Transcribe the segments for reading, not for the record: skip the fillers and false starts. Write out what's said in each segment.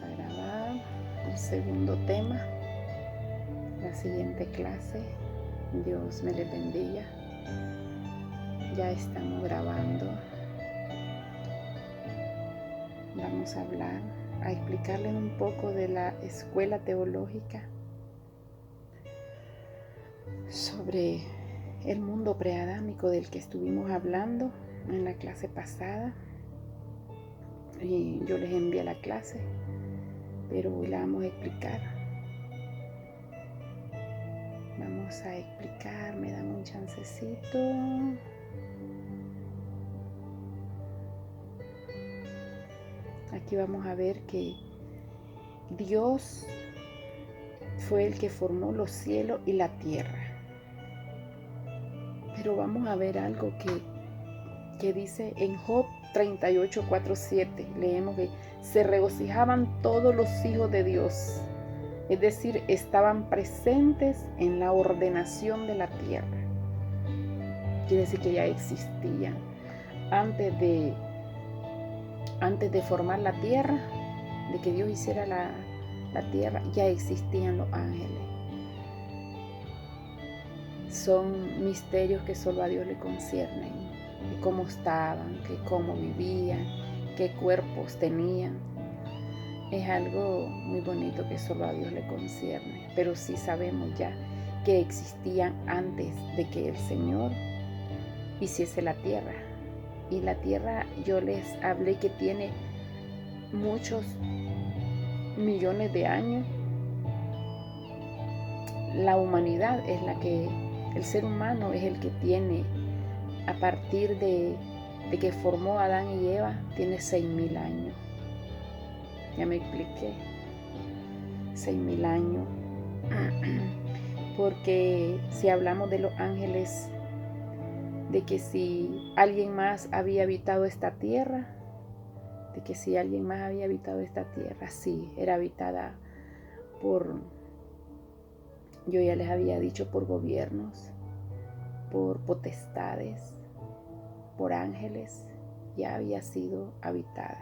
Vamos a grabar el segundo tema, la siguiente clase. Dios me les bendiga. Ya estamos grabando. Vamos a hablar, a explicarles un poco de la escuela teológica, sobre el mundo preadámico del que estuvimos hablando en la clase pasada. Y yo les envié la clase, pero hoy la vamos a explicar. Vamos a explicar, me dan un chancecito. Aquí vamos a ver que Dios fue el que formó los cielos y la tierra. Pero vamos a ver algo que dice en Job 38, 4, 7. Leemos que se regocijaban todos los hijos de Dios. Es decir, estaban presentes en la ordenación de la tierra. Quiere decir que ya existían. Antes de formar la tierra, de que Dios hiciera la tierra, ya existían los ángeles. Son misterios que solo a Dios le conciernen. Y cómo estaban, que cómo vivían, qué cuerpos tenían. Es algo muy bonito que solo a Dios le concierne. Pero sí sabemos ya que existían antes de que el Señor hiciese la tierra. Y la tierra, yo les hablé que tiene muchos millones de años. La humanidad es la que, el ser humano es el que tiene, a partir de que formó a Adán y Eva, tiene 6.000 años. Ya me expliqué. 6.000 años. Porque si hablamos de los ángeles, de que si alguien más había habitado esta tierra, sí, era habitada por, yo ya les había dicho, por gobiernos, por potestades, por ángeles, ya había sido habitada.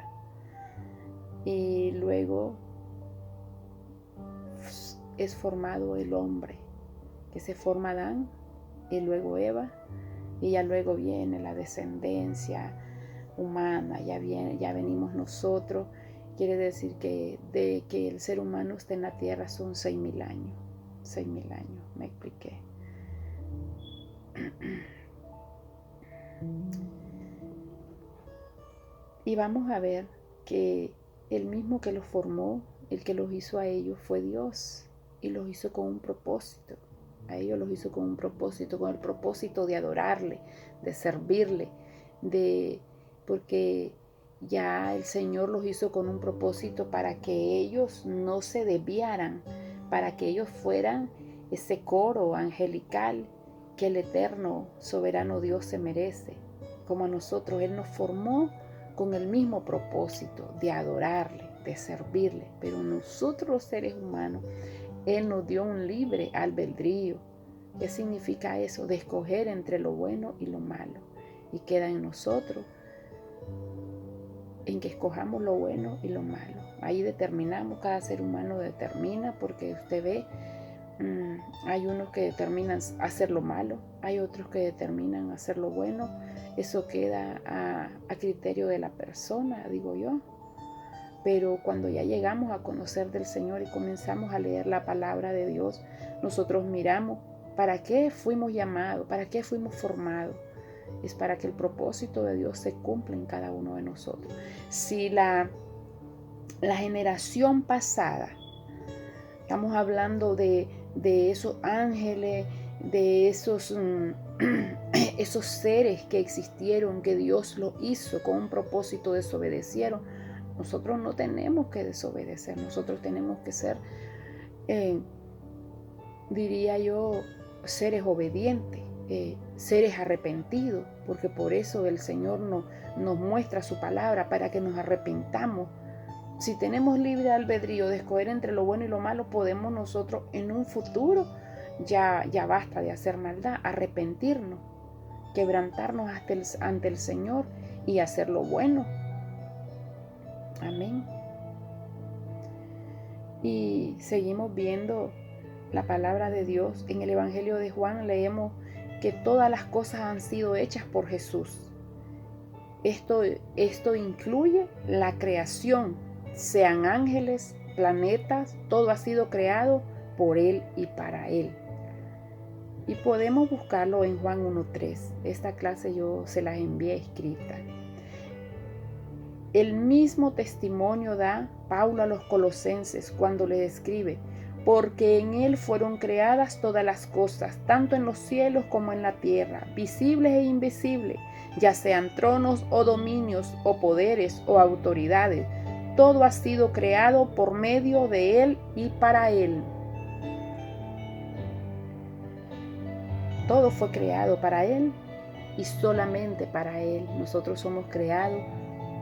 Y luego es formado el hombre, que se forma Adán y luego Eva, y ya luego viene la descendencia humana, ya venimos nosotros. Quiere decir que de que el ser humano esté en la tierra son 6.000 años. 6.000 años, me expliqué. Y vamos a ver que el mismo que los formó, el que los hizo a ellos fue Dios, y los hizo con un propósito. A ellos los hizo con un propósito, con el propósito de adorarle, de servirle, porque ya el Señor los hizo con un propósito para que ellos no se desviaran, para que ellos fueran ese coro angelical que el eterno, soberano Dios se merece. Como a nosotros, Él nos formó con el mismo propósito de adorarle, de servirle, pero nosotros los seres humanos, Él nos dio un libre albedrío. ¿Qué significa eso? De escoger entre lo bueno y lo malo. Y queda en nosotros, en que escojamos lo bueno y lo malo. Ahí determinamos, cada ser humano determina, porque usted ve, hay unos que determinan hacer lo malo, hay otros que determinan hacer lo bueno. Eso queda a criterio de la persona, digo yo. Pero cuando ya llegamos a conocer del Señor y comenzamos a leer la palabra de Dios, nosotros miramos para qué fuimos llamados, para qué fuimos formados. Es para que el propósito de Dios se cumpla en cada uno de nosotros. Si la generación pasada, estamos hablando de esos ángeles, de esos seres que existieron, que Dios los hizo con un propósito, desobedecieron. Nosotros no tenemos que desobedecer, nosotros tenemos que ser, diría yo, seres obedientes, seres arrepentidos, porque por eso el Señor nos muestra su palabra, para que nos arrepentamos. Si tenemos libre albedrío de escoger entre lo bueno y lo malo, podemos nosotros en un futuro, ya basta de hacer maldad, arrepentirnos, quebrantarnos ante el Señor y hacer lo bueno. Amén. Y seguimos viendo la palabra de Dios. En el Evangelio de Juan leemos que todas las cosas han sido hechas por Jesús. Esto incluye la creación, sean ángeles, planetas, todo ha sido creado por Él y para Él. Y podemos buscarlo en Juan 1:3. Esta clase yo se las envié escrita. El mismo testimonio da Pablo a los colosenses cuando le escribe: porque en Él fueron creadas todas las cosas, tanto en los cielos como en la tierra, visibles e invisibles, ya sean tronos o dominios o poderes o autoridades. Todo ha sido creado por medio de Él y para Él. Todo fue creado para Él y solamente para Él. Nosotros somos creados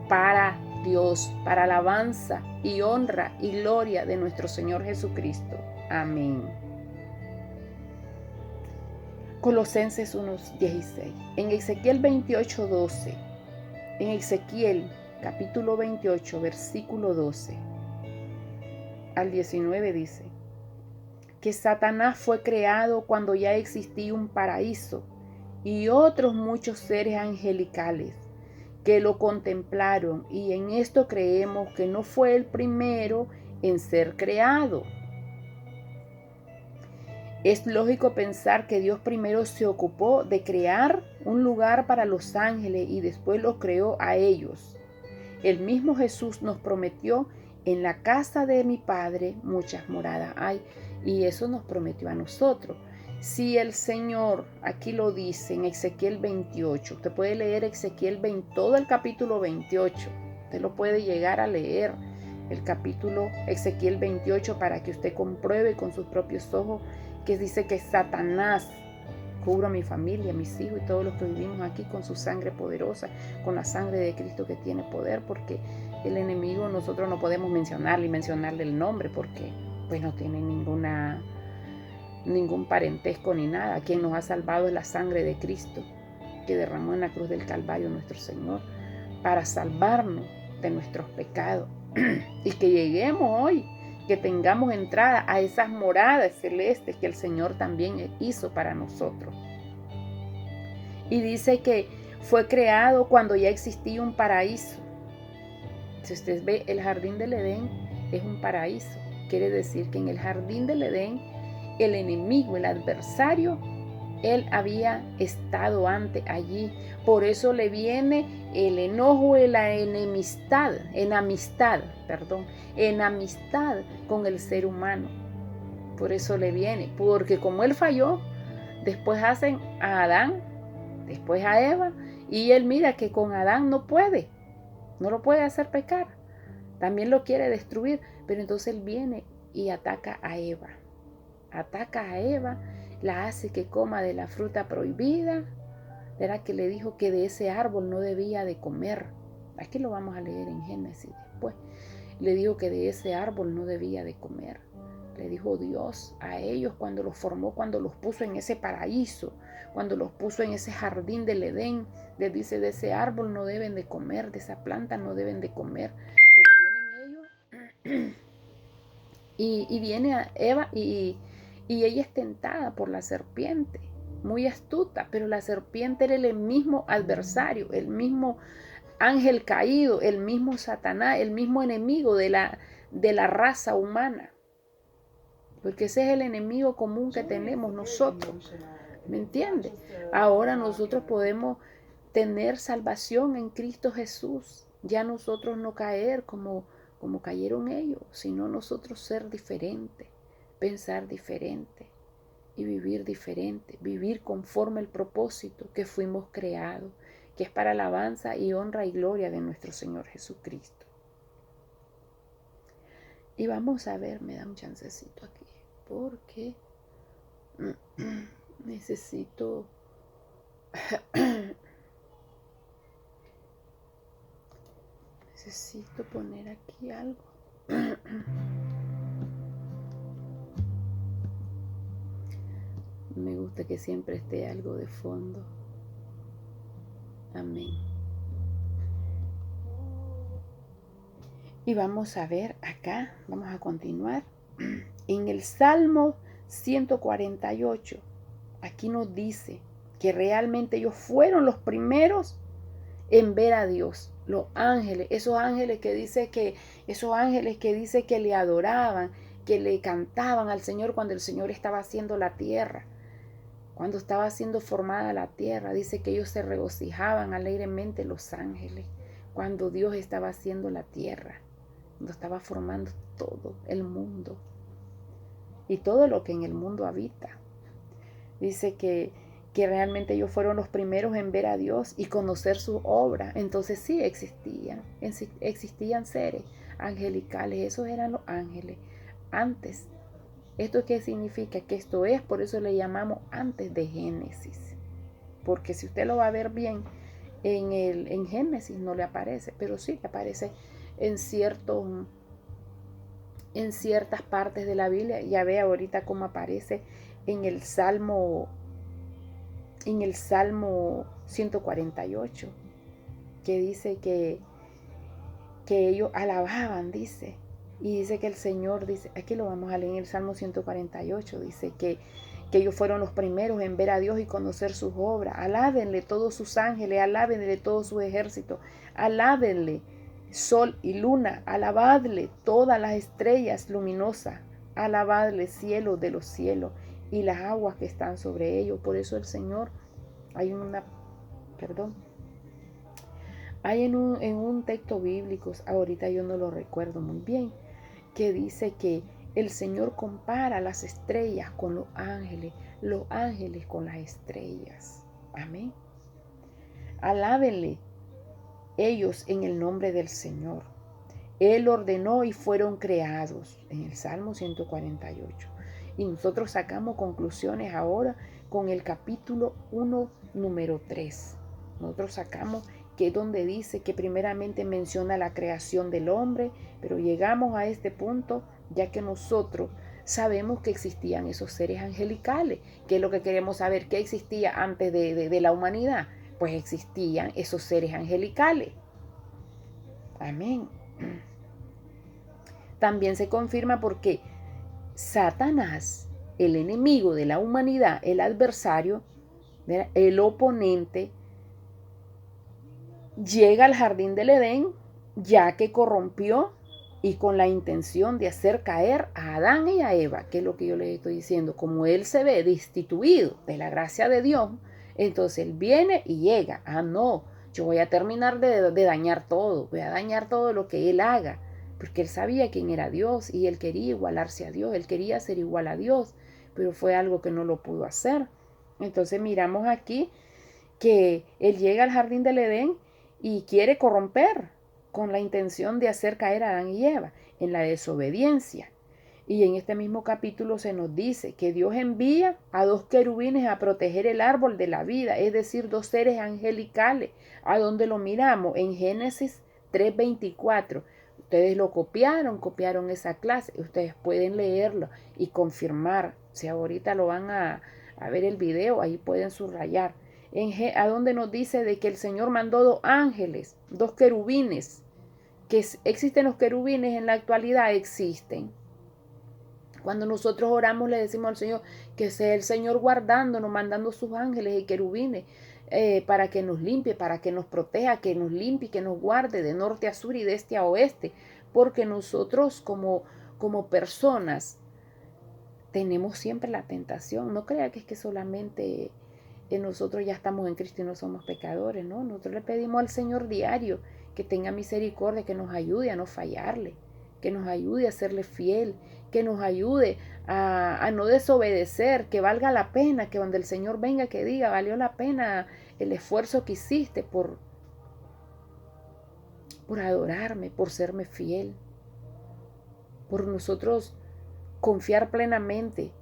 para Dios, para alabanza y honra y gloria de nuestro Señor Jesucristo. Amén. Colosenses 1:16. En Ezequiel 28:12. En Ezequiel capítulo 28, versículo 12 al 19 dice que Satanás fue creado cuando ya existía un paraíso y otros muchos seres angelicales que lo contemplaron, y en esto creemos que no fue el primero en ser creado. Es lógico pensar que Dios primero se ocupó de crear un lugar para los ángeles y después los creó a ellos. El mismo Jesús nos prometió: en la casa de mi Padre muchas moradas hay, y eso nos prometió a nosotros. Si el Señor, aquí lo dice en Ezequiel 28, usted puede leer Ezequiel 20, todo el capítulo 28, usted lo puede llegar a leer, el capítulo Ezequiel 28, para que usted compruebe con sus propios ojos que dice que Satanás cubro a mi familia, a mis hijos y todos los que vivimos aquí con su sangre poderosa, con la sangre de Cristo que tiene poder, porque el enemigo nosotros no podemos mencionarle el nombre, porque pues no tiene ningún parentesco ni nada. Quien nos ha salvado es la sangre de Cristo que derramó en la cruz del Calvario nuestro Señor para salvarnos de nuestros pecados y que lleguemos hoy, que tengamos entrada a esas moradas celestes que el Señor también hizo para nosotros. Y dice que fue creado cuando ya existía un paraíso. Si usted ve, el jardín del Edén es un paraíso. Quiere decir que en el jardín del Edén el enemigo, el adversario, él había estado antes allí. Por eso le viene el enojo y la enamistad con el ser humano. Por eso le viene, porque como él falló, después hacen a Adán, después a Eva, y él mira que con Adán no lo puede hacer pecar, también lo quiere destruir, pero entonces él viene y ataca a Eva, la hace que coma de la fruta prohibida, era que le dijo que de ese árbol no debía de comer. Aquí lo vamos a leer en Génesis después. Le dijo que de ese árbol no debía de comer. Le dijo Dios a ellos cuando los formó, cuando los puso en ese paraíso, cuando los puso en ese jardín del Edén. Les dice: de ese árbol no deben de comer, de esa planta no deben de comer. Pero vienen ellos y viene a Eva y ella es tentada por la serpiente, muy astuta, pero la serpiente era el mismo adversario, el mismo ángel caído, el mismo Satanás, el mismo enemigo de la raza humana. Porque ese es el enemigo común que tenemos nosotros. ¿Me entiende? Ahora nosotros podemos tener salvación en Cristo Jesús. Ya nosotros no caer como cayeron ellos, sino nosotros ser diferentes, pensar diferente y vivir diferente, vivir conforme al propósito que fuimos creados, que es para alabanza y honra y gloria de nuestro Señor Jesucristo. Y vamos a ver, me da un chancecito aquí, porque necesito poner aquí algo. Me gusta que siempre esté algo de fondo. Amén. Y vamos a ver acá, vamos a continuar En el Salmo 148, aquí nos dice que realmente ellos fueron los primeros en ver a Dios. Los ángeles, esos ángeles que dice que le adoraban, que le cantaban al Señor cuando el Señor estaba haciendo la tierra, cuando estaba siendo formada la tierra. Dice que ellos se regocijaban alegremente, los ángeles, cuando Dios estaba haciendo la tierra, cuando estaba formando todo el mundo y todo lo que en el mundo habita. Dice que realmente ellos fueron los primeros en ver a Dios y conocer su obra. Entonces sí existían seres angelicales, esos eran los ángeles antes. ¿Esto qué significa? Que esto es, por eso le llamamos antes de Génesis. Porque si usted lo va a ver bien, en Génesis no le aparece, pero sí le aparece en ciertas partes de la Biblia. Ya ve ahorita cómo aparece en el Salmo 148, que dice que ellos alababan, dice. Y dice que el Señor, dice, aquí lo vamos a leer en el Salmo 148, dice que ellos fueron los primeros en ver a Dios y conocer sus obras. Alábenle todos sus ángeles, alábenle todos sus ejércitos, alábenle sol y luna, alabadle todas las estrellas luminosas, alabadle cielo de los cielos y las aguas que están sobre ellos. Por eso el Señor, hay en un texto bíblico, ahorita yo no lo recuerdo muy bien, que dice que el Señor compara las estrellas con los ángeles con las estrellas. Amén. Alábenle ellos en el nombre del Señor. Él ordenó y fueron creados, en el Salmo 148. Y nosotros sacamos conclusiones ahora con el capítulo 1, número 3. Nosotros sacamos que es donde dice que primeramente menciona la creación del hombre, pero llegamos a este punto ya que nosotros sabemos que existían esos seres angelicales, que es lo que queremos saber, ¿qué existía antes de la humanidad? Pues existían esos seres angelicales. Amén. También se confirma porque Satanás, el enemigo de la humanidad, el adversario, el oponente, llega al jardín del Edén ya que corrompió y con la intención de hacer caer a Adán y a Eva, que es lo que yo les estoy diciendo. Como él se ve destituido de la gracia de Dios, entonces él viene y llega. No, yo voy a terminar de dañar todo, voy a dañar todo lo que él haga, porque él sabía quién era Dios y él quería igualarse a Dios, él quería ser igual a Dios, pero fue algo que no lo pudo hacer. Entonces miramos aquí que él llega al jardín del Edén y quiere corromper con la intención de hacer caer a Adán y Eva en la desobediencia. Y en este mismo capítulo se nos dice que Dios envía a 2 querubines a proteger el árbol de la vida, es decir, 2 seres angelicales. ¿A dónde lo miramos? En Génesis 3:24. Ustedes lo copiaron esa clase. Ustedes pueden leerlo y confirmar. Si ahorita lo van a ver el video, ahí pueden subrayar. A donde nos dice de que el Señor mandó 2 ángeles, 2 querubines. Que existen los querubines en la actualidad, existen. Cuando nosotros oramos le decimos al Señor que sea el Señor guardándonos, mandando sus ángeles y querubines para que nos limpie, para que nos proteja, que nos limpie, que nos guarde de norte a sur y de este a oeste. Porque nosotros como personas tenemos siempre la tentación. No crea que es que solamente nosotros ya estamos en Cristo y no somos pecadores, ¿no? Nosotros le pedimos al Señor diario que tenga misericordia, que nos ayude a no fallarle, que nos ayude a serle fiel, que nos ayude a no desobedecer, que valga la pena, que cuando el Señor venga que diga, valió la pena el esfuerzo que hiciste por adorarme, por serme fiel, por nosotros confiar plenamente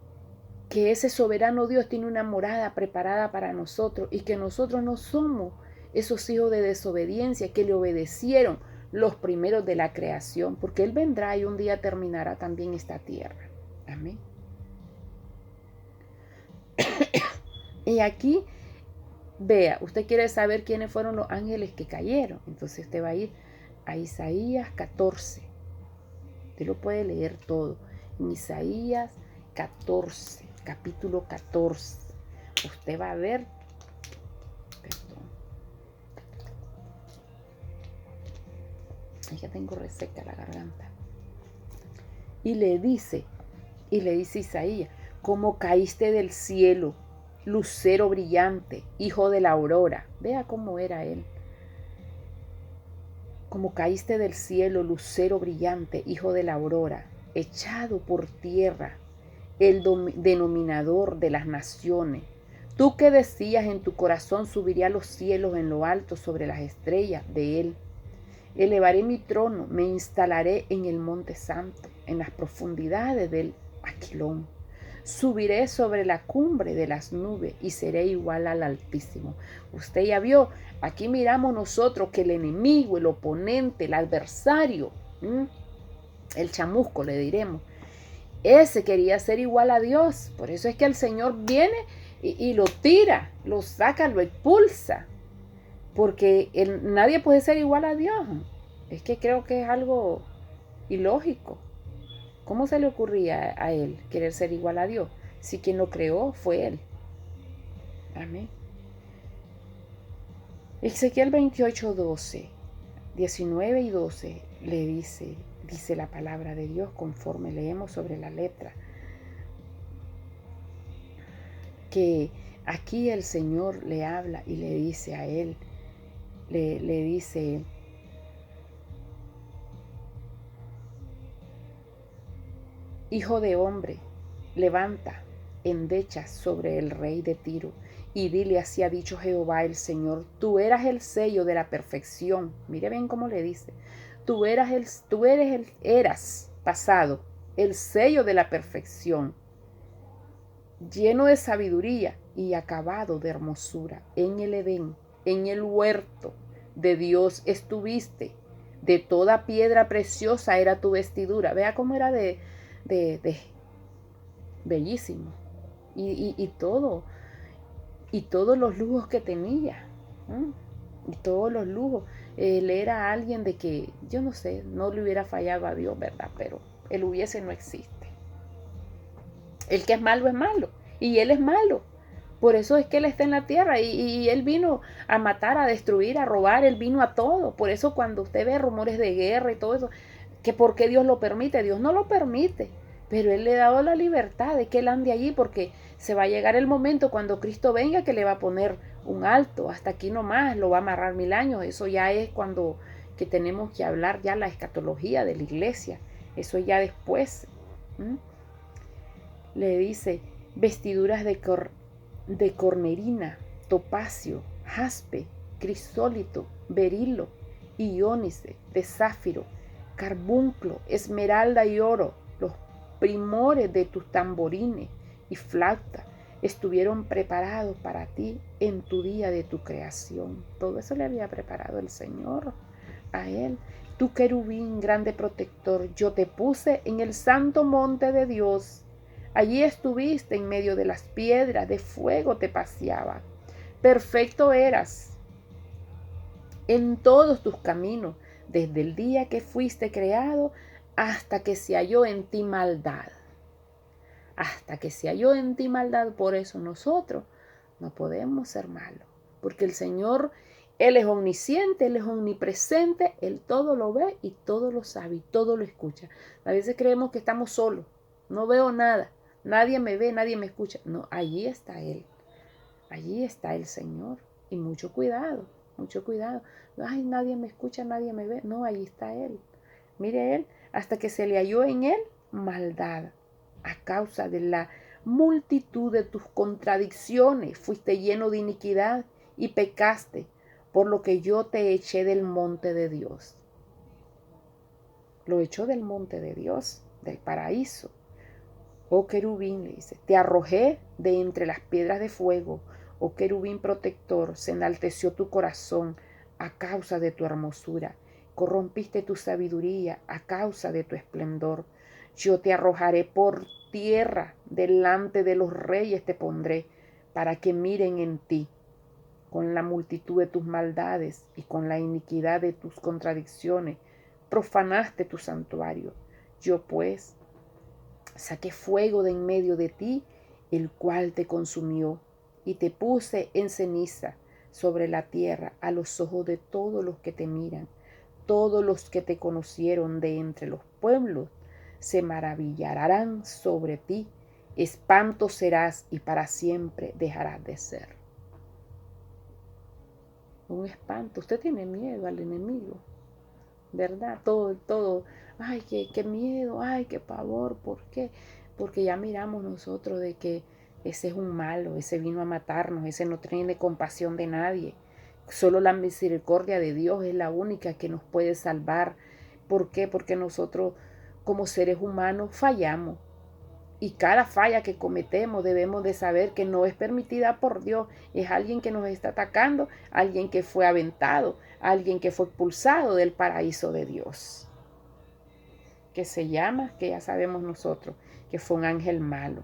que ese soberano Dios tiene una morada preparada para nosotros y que nosotros no somos esos hijos de desobediencia que le obedecieron los primeros de la creación, porque Él vendrá y un día terminará también esta tierra. Amén. Y aquí, vea, usted quiere saber quiénes fueron los ángeles que cayeron. Entonces usted va a ir a Isaías 14. Usted lo puede leer todo. en Isaías 14, capítulo 14. Usted va a ver, perdón, es que tengo reseca la garganta. Y le dice Isaías, como caíste del cielo, lucero brillante, hijo de la aurora. Vea cómo era él. Como caíste del cielo, lucero brillante, hijo de la aurora, echado por tierra, el denominador de las naciones. Tú que decías en tu corazón, subiré a los cielos en lo alto sobre las estrellas de él. Elevaré mi trono, me instalaré en el monte santo, en las profundidades del Aquilón. Subiré sobre la cumbre de las nubes y seré igual al Altísimo. Usted ya vio, aquí miramos nosotros que el enemigo, el oponente, el adversario, el chamusco le diremos, ese quería ser igual a Dios. Por eso es que el Señor viene y lo tira, lo saca, lo expulsa. Porque nadie puede ser igual a Dios. Es que creo que es algo ilógico. ¿Cómo se le ocurría a él querer ser igual a Dios? Si quien lo creó fue él. Amén. Ezequiel 28, 12, 19 y 12 le dice la palabra de Dios conforme leemos sobre la letra, que aquí el Señor le habla y le dice a él, le dice, hijo de hombre, levanta endechas sobre el rey de Tiro y dile, así ha dicho Jehová el Señor, tú eras el sello de la perfección. Mire bien cómo le dice, eras pasado, el sello de la perfección, lleno de sabiduría y acabado de hermosura. En el Edén, en el huerto de Dios estuviste, de toda piedra preciosa era tu vestidura. Vea cómo era de bellísimo. Y todo, y todos los lujos que tenía, y todos los lujos. Él era alguien de que, yo no sé, no le hubiera fallado a Dios, ¿verdad? Pero el hubiese no existe. El que es malo, y él es malo. Por eso es que él está en la tierra y él vino a matar, a destruir, a robar, él vino a todo. Por eso cuando usted ve rumores de guerra y todo eso, que por qué Dios lo permite, Dios no lo permite. Pero él le ha dado la libertad de que él ande allí, porque se va a llegar el momento cuando Cristo venga que le va a poner un alto. Hasta aquí nomás, lo va a amarrar 1000 años. Eso ya es cuando que tenemos que hablar ya la escatología de la iglesia. Eso ya después. Le dice, vestiduras de cornerina, topacio, jaspe, crisólito, berilo, iónice, de zafiro, carbunclo, esmeralda y oro, los primores de tus tamborines y flauta estuvieron preparados para ti en tu día de tu creación. Todo eso le había preparado el Señor a él. Tu querubín, grande protector, yo te puse en el santo monte de Dios. Allí estuviste en medio de las piedras, de fuego te paseaba. Perfecto eras en todos tus caminos, desde el día que fuiste creado hasta que se halló en ti maldad. Hasta que se halló en ti maldad. Por eso nosotros no podemos ser malos, porque el Señor, Él es omnisciente, Él es omnipresente, Él todo lo ve y todo lo sabe y todo lo escucha. A veces creemos que estamos solos, no veo nada, nadie me ve, nadie me escucha. No, allí está Él, allí está el Señor. Y mucho cuidado, mucho cuidado. Ay, nadie me escucha, nadie me ve. No, allí está Él. Mire Él, hasta que se le halló en Él maldad. A causa de la multitud de tus contradicciones fuiste lleno de iniquidad y pecaste, por lo que yo te eché del monte de Dios. Lo echó del monte de Dios, del paraíso. Oh querubín, le dice, te arrojé de entre las piedras de fuego. Oh querubín protector, se enalteció tu corazón a causa de tu hermosura. Corrompiste tu sabiduría a causa de tu esplendor. Yo te arrojaré por tierra, delante de los reyes te pondré, para que miren en ti. Con la multitud de tus maldades y con la iniquidad de tus contradicciones, profanaste tu santuario. Yo pues Saqué fuego de en medio de ti, el cual te consumió, y te puse en ceniza sobre la tierra a los ojos de todos los que te miran. Todos los que te conocieron de entre los pueblos se maravillarán sobre ti. Espanto serás y para siempre dejarás de ser. Un espanto. Usted tiene miedo al enemigo, ¿verdad? Todo. Ay, qué miedo, ay, qué pavor. ¿Por qué? Porque ya miramos nosotros de que ese es un malo, ese vino a matarnos, ese no tiene compasión de nadie. Solo la misericordia de Dios es la única que nos puede salvar. ¿Por qué? Porque nosotros como seres humanos fallamos. Y cada falla que cometemos debemos de saber que no es permitida por Dios. Es alguien que nos está atacando, alguien que fue aventado, alguien que fue expulsado del paraíso de Dios. Que se llama, que ya sabemos nosotros, que fue un ángel malo.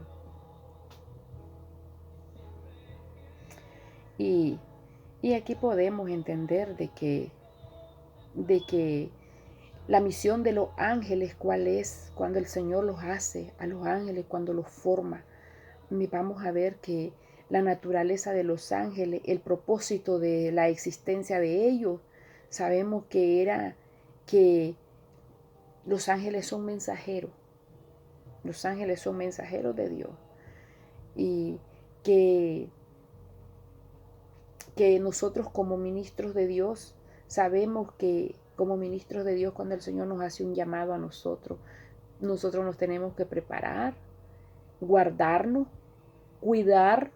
Y aquí podemos entender de que la misión de los ángeles, ¿cuál es? Cuando el Señor los hace, a los ángeles, cuando los forma, vamos a ver que la naturaleza de los ángeles, el propósito de la existencia de ellos, sabemos que era que los ángeles son mensajeros. Los ángeles son mensajeros de Dios. Y que nosotros como ministros de Dios sabemos que como ministros de Dios, cuando el Señor nos hace un llamado a nosotros nos tenemos que preparar, guardarnos, cuidar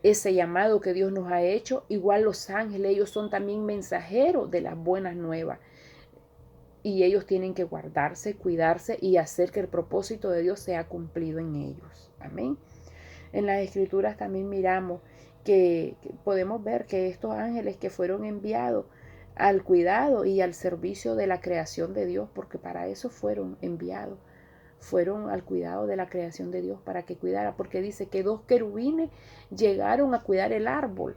ese llamado que Dios nos ha hecho. Igual los ángeles, ellos son también mensajeros de las buenas nuevas. Y ellos tienen que guardarse, cuidarse y hacer que el propósito de Dios sea cumplido en ellos. Amén. En las escrituras también miramos que podemos ver que estos ángeles que fueron enviados al cuidado y al servicio de la creación de Dios, porque para eso fueron enviados, fueron al cuidado de la creación de Dios para que cuidara, porque dice que 2 querubines llegaron a cuidar el árbol,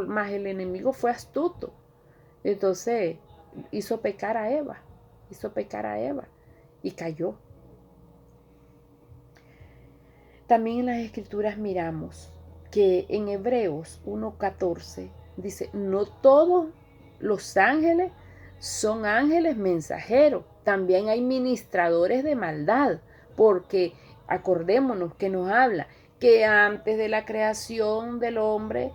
más el enemigo fue astuto. Entonces hizo pecar a Eva y cayó. También en las escrituras miramos que en Hebreos 1:14 dice, no todos los ángeles son ángeles mensajeros, también hay ministradores de maldad, porque acordémonos que nos habla que antes de la creación del hombre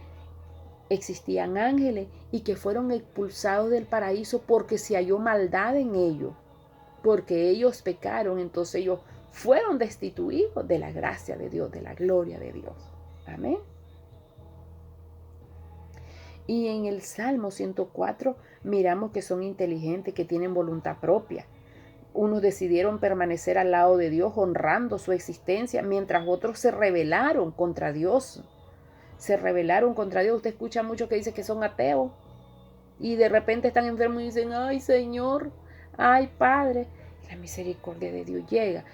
existían ángeles y que fueron expulsados del paraíso porque se halló maldad en ellos, porque ellos pecaron, entonces ellos fueron destituidos de la gracia de Dios, de la gloria de Dios. Amén. Y en el Salmo 104 miramos que son inteligentes, que tienen voluntad propia. Unos decidieron permanecer al lado de Dios honrando su existencia, mientras otros se rebelaron contra Dios. Usted escucha mucho que dice que son ateos y de repente están enfermos y dicen, ay Señor, ay Padre. Y la misericordia de Dios llega.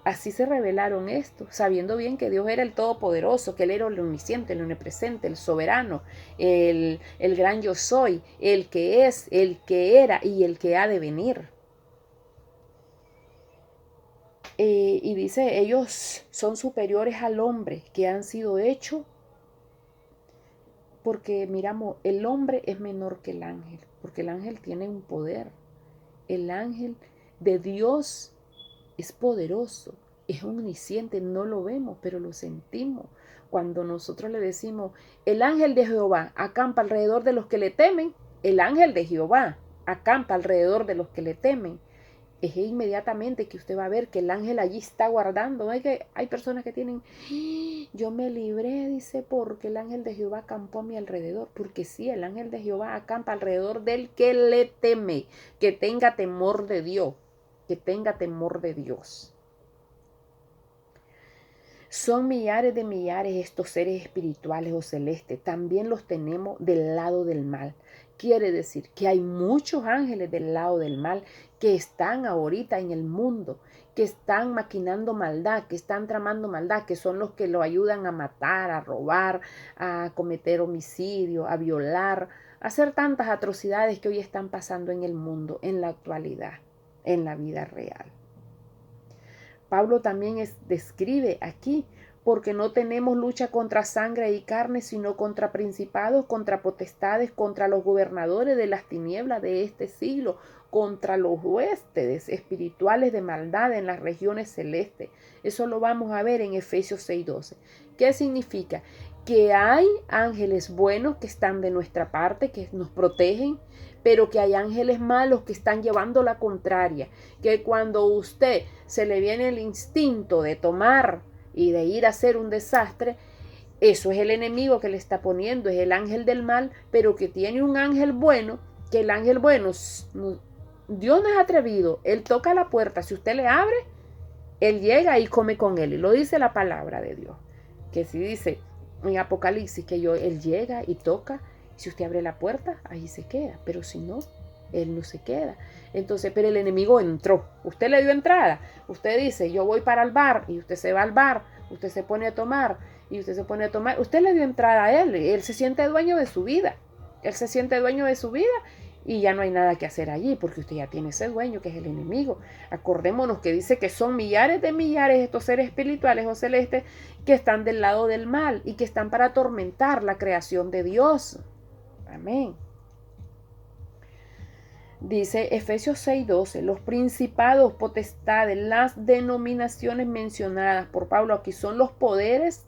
Así se revelaron esto, sabiendo bien que Dios era el Todopoderoso, que Él era el omnisciente, el omnipresente, el soberano, el gran yo soy, el que es, el que era y el que ha de venir. Y dice, ellos son superiores al hombre que han sido hechos, porque miramos, el hombre es menor que el ángel, porque el ángel tiene un poder. El ángel de Dios es poderoso, es omnisciente, no lo vemos, pero lo sentimos. Cuando nosotros le decimos, el ángel de Jehová acampa alrededor de los que le temen, el ángel de Jehová acampa alrededor de los que le temen, es inmediatamente que usted va a ver que el ángel allí está guardando. Hay personas que tienen, yo me libré, dice, porque el ángel de Jehová acampó a mi alrededor. Porque sí, el ángel de Jehová acampa alrededor del que le teme, que tenga temor de Dios, que tenga temor de Dios. Son millares de millares estos seres espirituales o celestes. También los tenemos del lado del mal. Quiere decir que hay muchos ángeles del lado del mal que están ahorita en el mundo, que están maquinando maldad, que están tramando maldad, que son los que lo ayudan a matar, a robar, a cometer homicidio, a violar, a hacer tantas atrocidades que hoy están pasando en el mundo, en la actualidad, en la vida real. Pablo también describe aquí, porque no tenemos lucha contra sangre y carne, sino contra principados, contra potestades, contra los gobernadores de las tinieblas de este siglo, contra los huestes espirituales de maldad en las regiones celestes. Eso lo vamos a ver en Efesios 6:12. ¿Qué significa? Que hay ángeles buenos que están de nuestra parte, que nos protegen, pero que hay ángeles malos que están llevando la contraria, que cuando usted se le viene el instinto de tomar y de ir a hacer un desastre, eso es el enemigo que le está poniendo, es el ángel del mal, pero que tiene un ángel bueno, que el ángel bueno, Dios no es atrevido, él toca la puerta, si usted le abre, él llega y come con él, y lo dice la palabra de Dios, que si dice en Apocalipsis que él llega y toca, si usted abre la puerta, ahí se queda, pero si no, él no se queda. Entonces, pero el enemigo entró, usted le dio entrada, usted dice, yo voy para el bar, y usted se va al bar, usted se pone a tomar, usted le dio entrada a él se siente dueño de su vida, él se siente dueño de su vida, y ya no hay nada que hacer allí, porque usted ya tiene ese dueño que es el enemigo. Acordémonos que dice que son millares de millares estos seres espirituales o celestes que están del lado del mal y que están para atormentar la creación de Dios. Amén. Dice Efesios 6:12, los principados, potestades, las denominaciones mencionadas por Pablo aquí son los poderes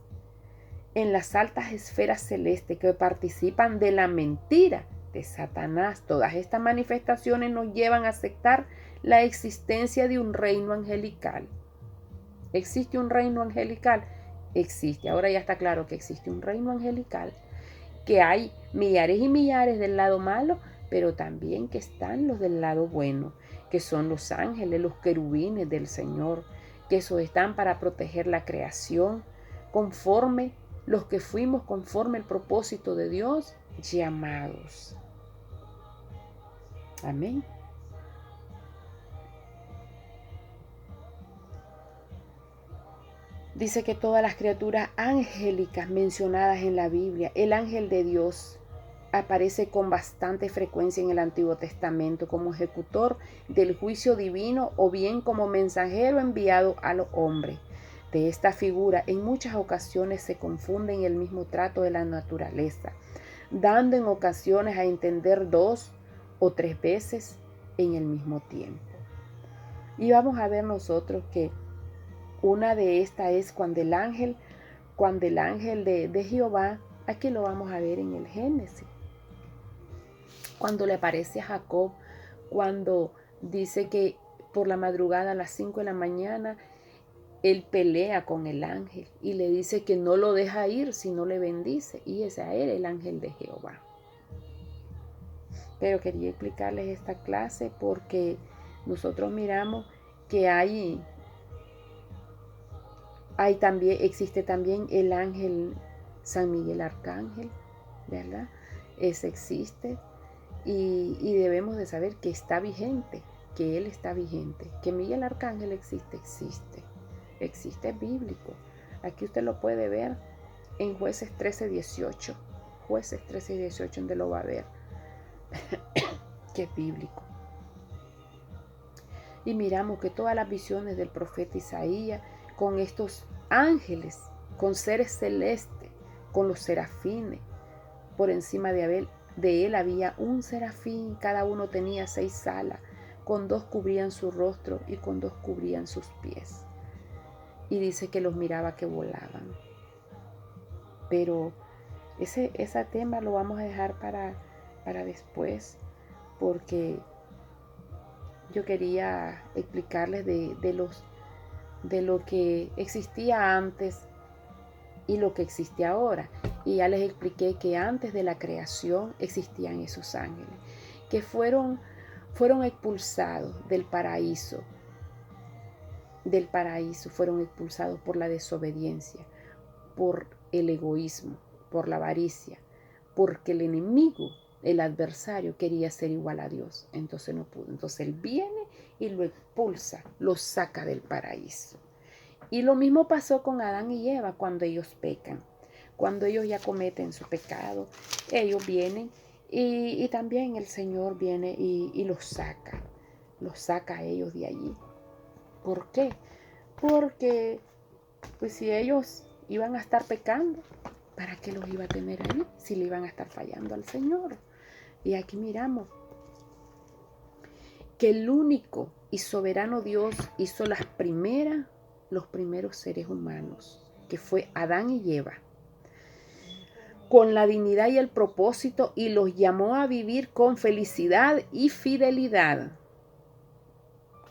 en las altas esferas celestes que participan de la mentira de Satanás. Todas estas manifestaciones nos llevan a aceptar la existencia de un reino angelical. ¿Existe un reino angelical? Existe. Ahora ya está claro que existe un reino angelical, que hay millares y millares del lado malo, pero también que están los del lado bueno, que son los ángeles, los querubines del Señor, que esos están para proteger la creación, conforme los que fuimos conforme el propósito de Dios llamados. Amén. Dice que todas las criaturas angélicas mencionadas en la Biblia, el ángel de Dios aparece con bastante frecuencia en el Antiguo Testamento como ejecutor del juicio divino o bien como mensajero enviado a los hombres. De esta figura en muchas ocasiones se confunde en el mismo trato de la naturaleza, dando en ocasiones a entender 2 o 3 veces en el mismo tiempo. Y vamos a ver nosotros que una de estas es cuando el ángel de Jehová, aquí lo vamos a ver en el Génesis, cuando le aparece a Jacob, cuando dice que por la madrugada a las 5 de la mañana, él pelea con el ángel y le dice que no lo deja ir si no le bendice. Y ese era el ángel de Jehová. Pero quería explicarles esta clase porque nosotros miramos que existe también el ángel San Miguel Arcángel, ¿verdad? Ese existe y debemos de saber que está vigente, que él está vigente, que Miguel Arcángel existe, es bíblico. Aquí usted lo puede ver en Jueces 13:18, Jueces 13:18, donde lo va a ver, que es bíblico. Y miramos que todas las visiones del profeta Isaías, con estos ángeles, con seres celestes, con los serafines, por encima de él había un serafín, cada uno tenía 6 alas, con 2 cubrían su rostro y con 2 cubrían sus pies. Y dice que los miraba que volaban. Pero ese tema lo vamos a dejar para después, porque yo quería explicarles de lo que existía antes y lo que existe ahora. Y ya les expliqué que antes de la creación existían esos ángeles, que fueron expulsados del paraíso, fueron expulsados por la desobediencia, por el egoísmo, por la avaricia, porque el enemigo, el adversario, quería ser igual a Dios. Entonces no pudo. Entonces él viene y lo expulsa, lo saca del paraíso. Y lo mismo pasó con Adán y Eva cuando ellos pecan. Cuando ellos ya cometen su pecado, ellos vienen y también el Señor viene y los saca a ellos de allí. ¿Por qué? Porque pues si ellos iban a estar pecando, ¿para qué los iba a tener ahí? Si le iban a estar fallando al Señor. Y aquí miramos que el único y soberano Dios hizo los primeros seres humanos, que fue Adán y Eva, con la dignidad y el propósito, y los llamó a vivir con felicidad y fidelidad.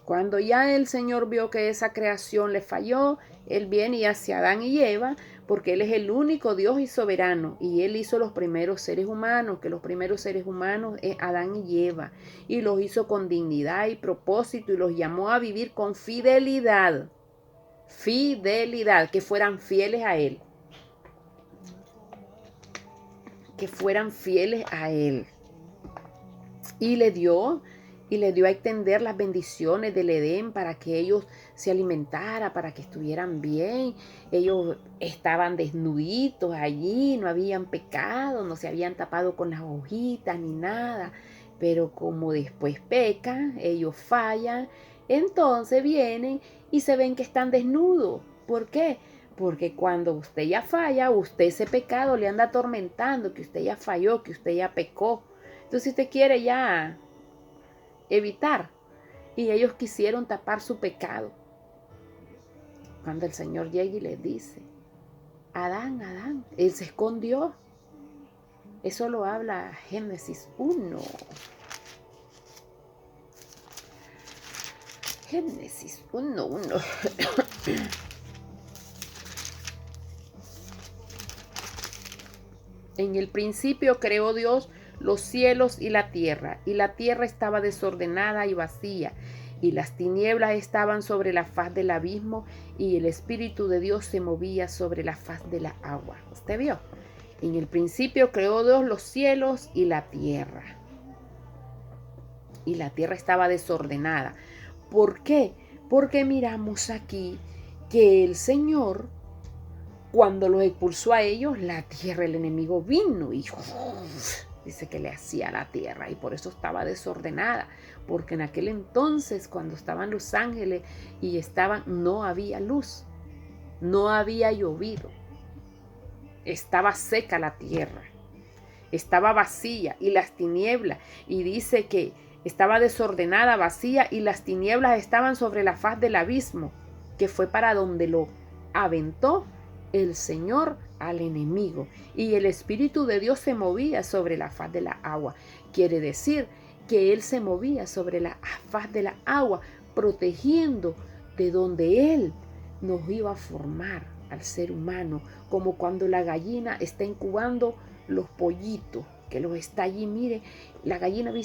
Cuando ya el Señor vio que esa creación le falló, Él viene hacia Adán y Eva, porque Él es el único Dios y soberano, y Él hizo los primeros seres humanos, que los primeros seres humanos es Adán y Eva, y los hizo con dignidad y propósito, y los llamó a vivir con fidelidad, que fueran fieles a Él, que fueran fieles a Él, y le dio a extender las bendiciones del Edén para que ellos se alimentaran, para que estuvieran bien. Ellos estaban desnuditos allí, no habían pecado, no se habían tapado con las hojitas ni nada. Pero como después pecan, ellos fallan, entonces vienen y se ven que están desnudos. ¿Por qué? Porque cuando usted ya falla, ese pecado le anda atormentando, que usted ya falló, que usted ya pecó. Entonces usted quiere ya evitar. Y ellos quisieron tapar su pecado. Cuando el Señor llega y les dice, Adán, Adán, Él se escondió. Eso lo habla Génesis 1. Génesis 1:1. En el principio creó Dios los cielos y la tierra estaba desordenada y vacía, y las tinieblas estaban sobre la faz del abismo, y el Espíritu de Dios se movía sobre la faz de la agua. ¿Usted vio? En el principio creó Dios los cielos y la tierra estaba desordenada. ¿Por qué? Porque miramos aquí que el Señor, cuando los expulsó a ellos, la tierra, el enemigo vino y dice que le hacía a la tierra, y por eso estaba desordenada, porque en aquel entonces, cuando estaban los ángeles y no había luz, no había llovido, estaba seca la tierra, estaba vacía, y las tinieblas, y dice que estaba desordenada, vacía, y las tinieblas estaban sobre la faz del abismo, que fue para donde lo aventó el Señor al enemigo, y el Espíritu de Dios se movía sobre la faz de la agua. Quiere decir que Él se movía sobre la faz de la agua, protegiendo de donde Él nos iba a formar al ser humano, como cuando la gallina está incubando los pollitos, que los está allí, mire, la gallina